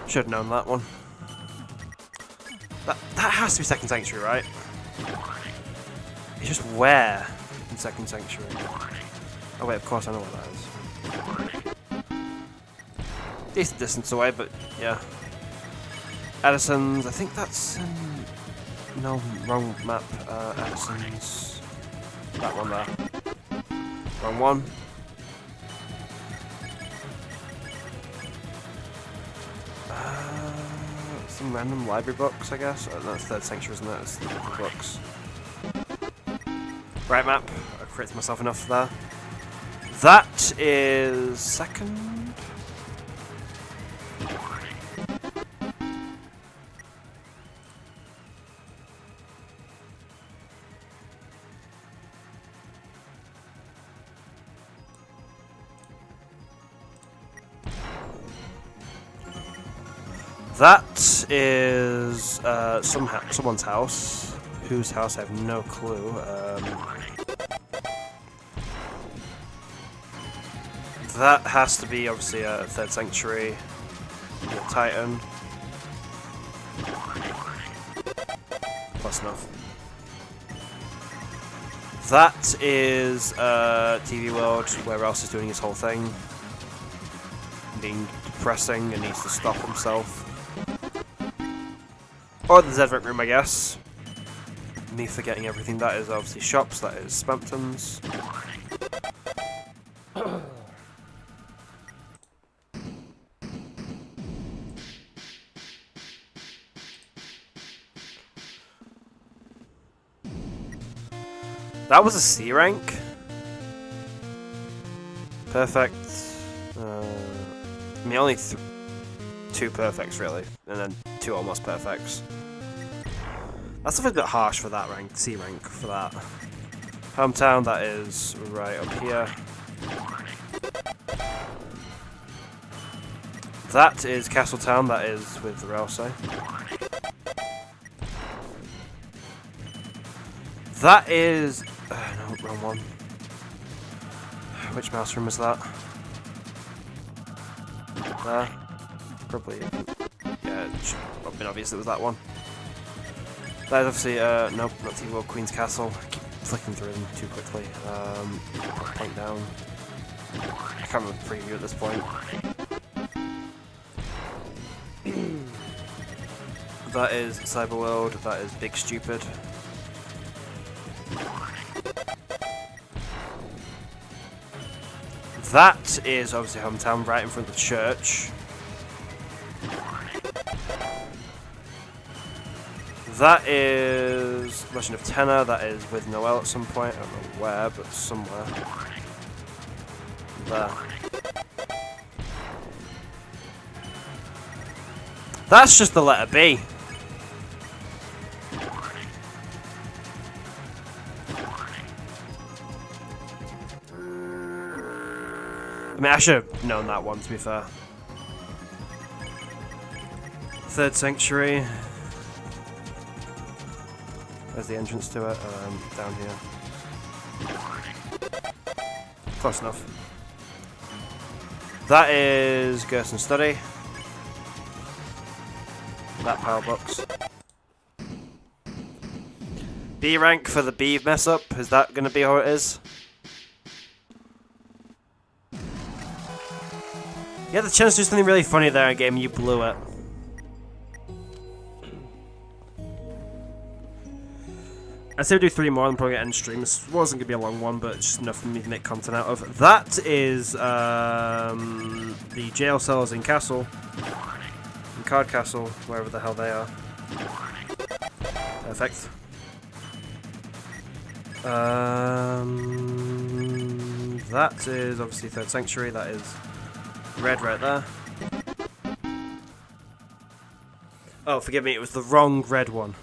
[SPEAKER 1] Should have known that one. That has to be Second Sanctuary, right? It's just where in Second Sanctuary. Oh wait, of course I know where that is. Decent distance away, but yeah. Edison's, I think that's in... No, wrong map. Edison's... That one there. Wrong one. Some random library books, I guess. Oh, that's Third Sanctuary, isn't it? It's the library books. Right map. I created myself enough there. That is second. That is someone's house. Whose house? I have no clue. That has to be obviously a Third Sanctuary, Titan. Close enough. That is TV World, where Rouse is doing his whole thing, being depressing and needs to stop himself. Or the Zedric room, I guess. Me forgetting everything. That is obviously shops. That is Spampton's. That was a C rank. Perfect. I mean, only 2 perfects really, and then 2 almost perfects. That's a bit harsh for that rank, C rank for that. Hometown, that is right up here. That is Castletown, that is with the railway. That is... no, wrong one. Which mouse room is that? There. Probably... yeah, it should have been obvious it was that one. That is obviously... nope, not TV World, Queen's Castle. I keep flicking through them too quickly. Point down. I can't remember the preview at this point. That is Cyberworld, that is Big Stupid. That is obviously Hometown, right in front of the church. That is Legend of Tenor, that is with Noel at some point, I don't know where, but somewhere. There. That's just the letter B. I mean, I should have known that one, to be fair. Third Sanctuary. There's the entrance to it, down here. Close enough. That is Geoguessr Study. That power box. B rank for the B mess up. Is that going to be how it is? You had the chance to do something really funny there in game and you blew it. I'd say we do 3 more and probably end stream. This wasn't going to be a long one, but just enough for me to make content out of. That is the jail cells in Castle. In Card Castle, wherever the hell they are. Perfect. That is obviously Third Sanctuary. That is red right there. Oh, forgive me, it was the wrong red one.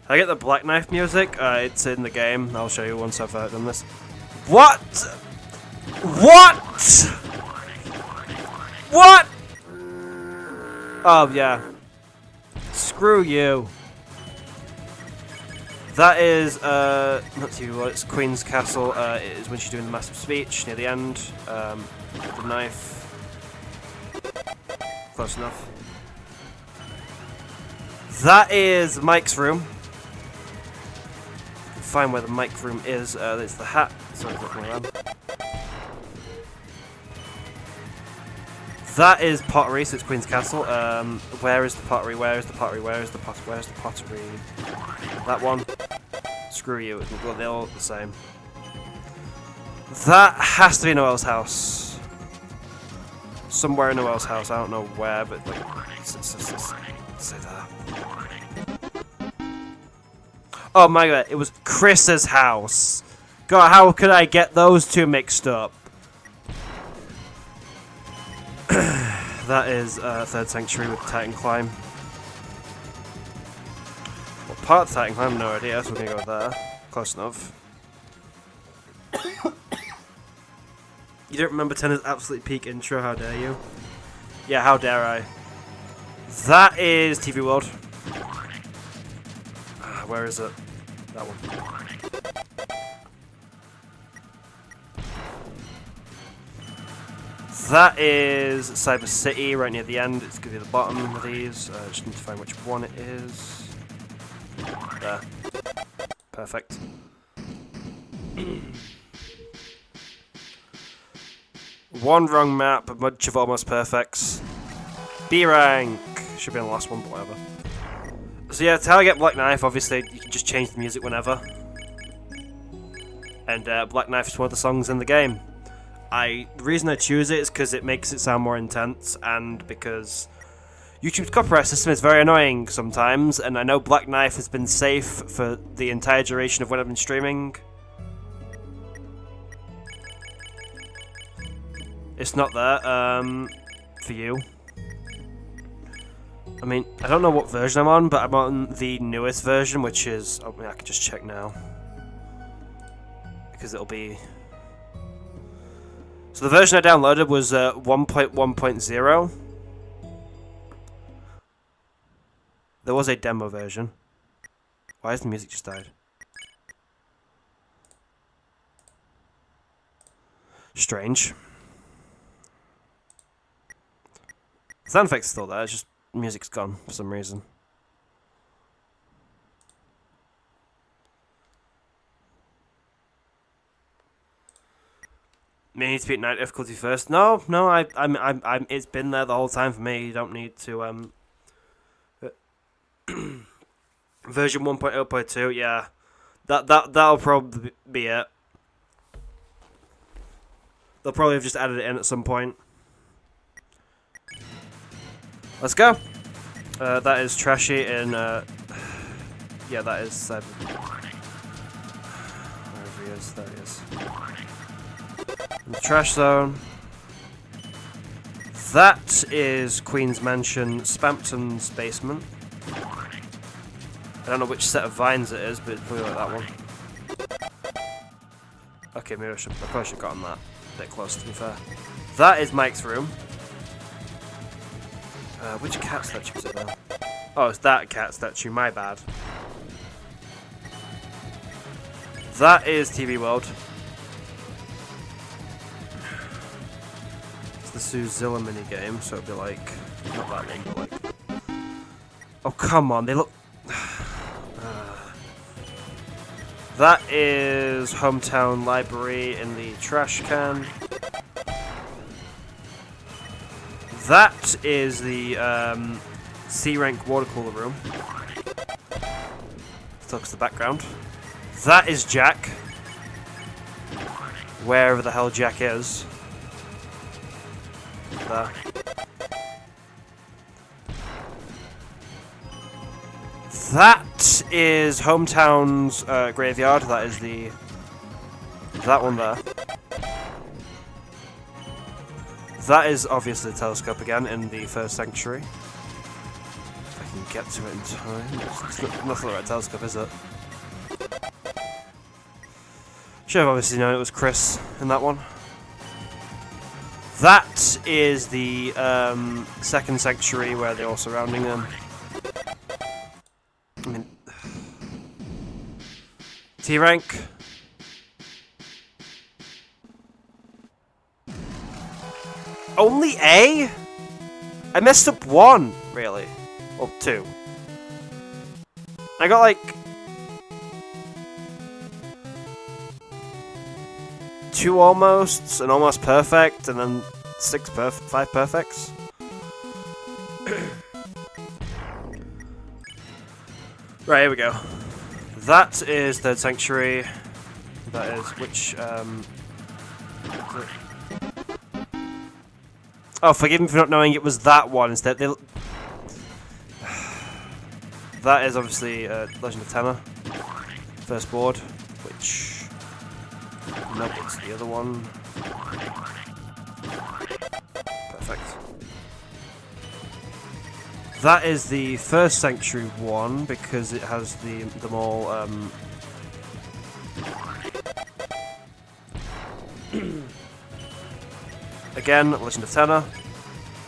[SPEAKER 1] I get the Black Knife music. It's in the game. I'll show you once I've done this. What? What? What? Oh, yeah. Screw you. That is, not too well, it's Queen's Castle. It is when she's doing the massive speech near the end. The knife. Close enough. That is Mike's room. Find where the Mike room is. It's the hat. Sorry, looking around. That is pottery, so it's Queen's Castle. Where is the pottery? Where is the pottery? Where is the pottery? Where's the pottery? That one. Screw you. They're all the same. That has to be Noel's house. Somewhere in Noel's house. I don't know where, but like, say that. Oh my god! It was Chris's house. God, how could I get those two mixed up? That is Third Sanctuary with Titan Climb. What part of Titan Climb? No idea, so we're going to go there. Close enough. You don't remember Tenor's absolute peak intro, how dare you? Yeah, how dare I? That is TV World. Where is it? That one. That is Cyber City, right near the end. It's going to be the bottom of these. Just need to find which one it is. There. Perfect. One wrong map, a bunch of almost perfects. B rank! Should be on the last one, but whatever. So yeah, to how I get Black Knife, obviously you can just change the music whenever. And Black Knife is one of the songs in the game. The reason I choose it is because it makes it sound more intense, and because YouTube's copyright system is very annoying sometimes, and I know Black Knife has been safe for the entire duration of when I've been streaming. It's not there. for you. I mean, I don't know what version I'm on, but I'm on the newest version, which is... I mean, I can just check now. Because it'll be... So the version I downloaded was 1.1.0. There was a demo version. Why has the music just died? Strange. The sound effect's still there, it's just music's gone for some reason. Me need to beat night difficulty first. No, I'm. It's been there the whole time for me. You don't need to version 1.0.2. Yeah, that'll probably be it. They'll probably have just added it in at some point. Let's go. That is Trashy in. Yeah, that is. Wherever he is, there he is. In the trash zone. That is Queen's Mansion, Spampton's basement. I don't know which set of vines it is, but it's probably like that one. Okay, maybe I probably should have gotten that a bit close, to be fair. That is Mike's room. Which cat statue is it though? Oh, it's that cat statue, my bad. That is TV World. It's the Suzilla minigame, so it'd be like... Not that one, but like... Oh, come on, they look... That is Hometown Library in the trash can. That is the C-rank water cooler room. Let's look at the background. That is Jack. Wherever the hell Jack is. There. That is Hometown's graveyard. That is the... That one there. That is obviously the telescope again in the first sanctuary. If I can get to it in time. It's not the right telescope, is it? Should have obviously known it was Chris in that one. That is the second sanctuary where they're all surrounding them. I mean... T-rank. Only A? I messed up one, really. Well, two. I got like... 2 almosts, an almost perfect, and then 5 perfects. Right, here we go. That is Third Sanctuary. That is which, Oh, forgive me for not knowing it was that one instead. That is obviously Legend of Tenor. First board, which... Nope, it's the other one. Perfect. That is the first Sanctuary one, because it has them all, Again, Legend of Tenor.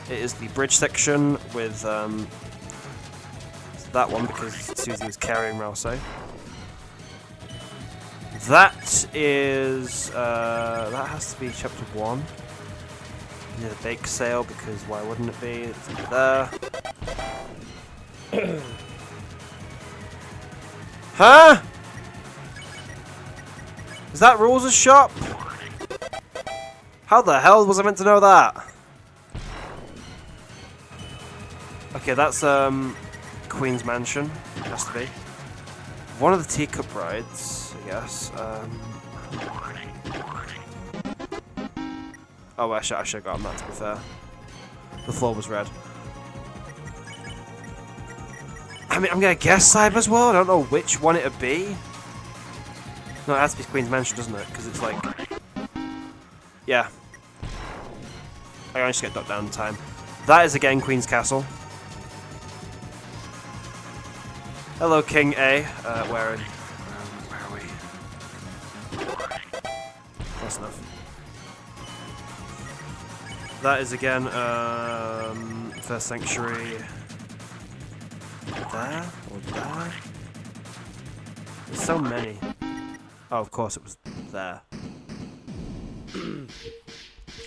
[SPEAKER 1] It is the bridge section with, that one, because Susie was carrying Rousey. That is, that has to be chapter 1. Near the bake sale, because why wouldn't it be? It's there. Huh? Is that Rules' shop? How the hell was I meant to know that? Okay, that's, Queen's Mansion. Has to be. One of the teacup rides, I guess. Oh, I should have gotten that, to be fair. The floor was red. I mean, I'm gonna guess Cyber's World. I don't know which one it'd be. No, it has to be Queen's Mansion, doesn't it? Because it's like... Yeah. I just get knocked down in time. That is again Queen's Castle. Hello, King A. Where are we? Close enough. That is again, First Sanctuary. There? Or there? There's so many. Oh, of course it was there.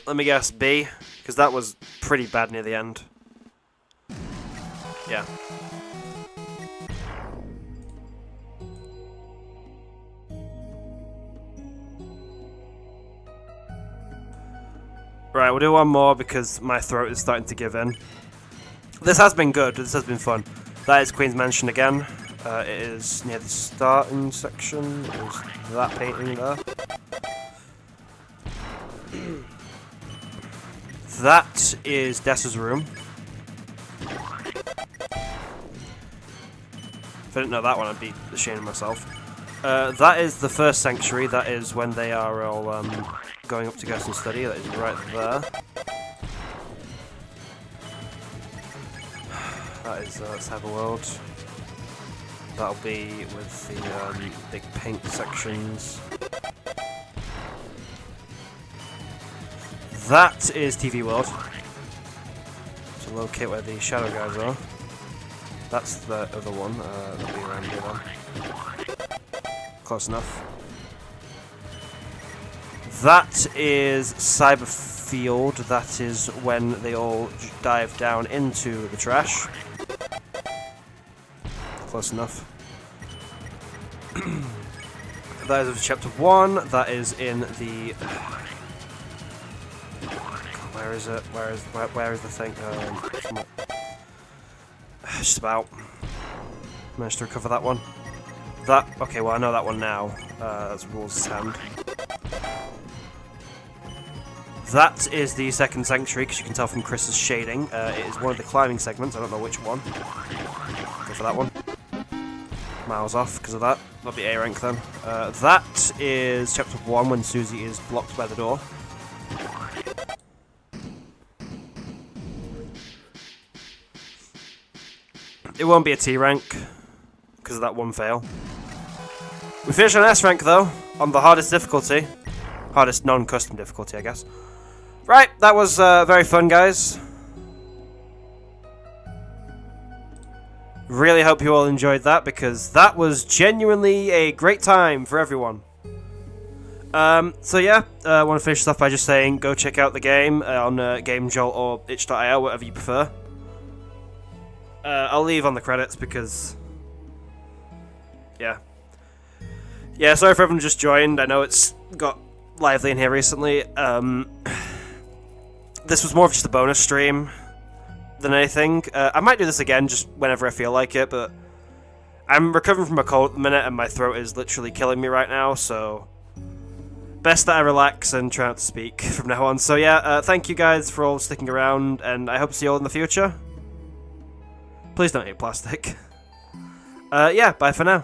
[SPEAKER 1] Let me guess, B, because that was pretty bad near the end. Yeah. Right, we'll do one more because my throat is starting to give in. This has been good, this has been fun. That is Queen's Mansion again. It is near the starting section. There's that painting there. That is Dessa's room. If I didn't know that one, I'd be ashamed of myself. That is the first sanctuary. That is when they are all going up to go and study. That is right there. That is Cyberworld. That'll be with the big pink sections. That is TV World. To locate where the shadow guys are. That's the other one. That'll be around here then. Close enough. That is Cyberfield. That is when they all dive down into the trash. Close enough. That is chapter 1. That is in the... Where is it? Where is the thing? Just about. Managed to recover that one. Okay, well I know that one now. That's Rules' Hand. That is the second sanctuary, because you can tell from Chris's shading. It is one of the climbing segments. I don't know which one. Go for that one. Miles off because of that. That'll be A rank then. That is chapter 1 when Susie is blocked by the door. It won't be a T rank because of that one fail. We finished on S rank though, on the hardest difficulty. Hardest non-custom difficulty, I guess. Right, that was very fun, guys. Really hope you all enjoyed that, because that was genuinely a great time for everyone. So yeah, I want to finish this off by just saying, go check out the game on GameJolt or itch.io, whatever you prefer. I'll leave on the credits because... Yeah. Yeah, sorry for everyone who just joined. I know it's got lively in here recently. This was more of just a bonus stream than anything. I might do this again just whenever I feel like it, but I'm recovering from a cold at the minute and my throat is literally killing me right now, so best that I relax and try not to speak from now on. So yeah, thank you guys for all sticking around, and I hope to see you all in the future. Please don't eat plastic. Yeah, bye for now.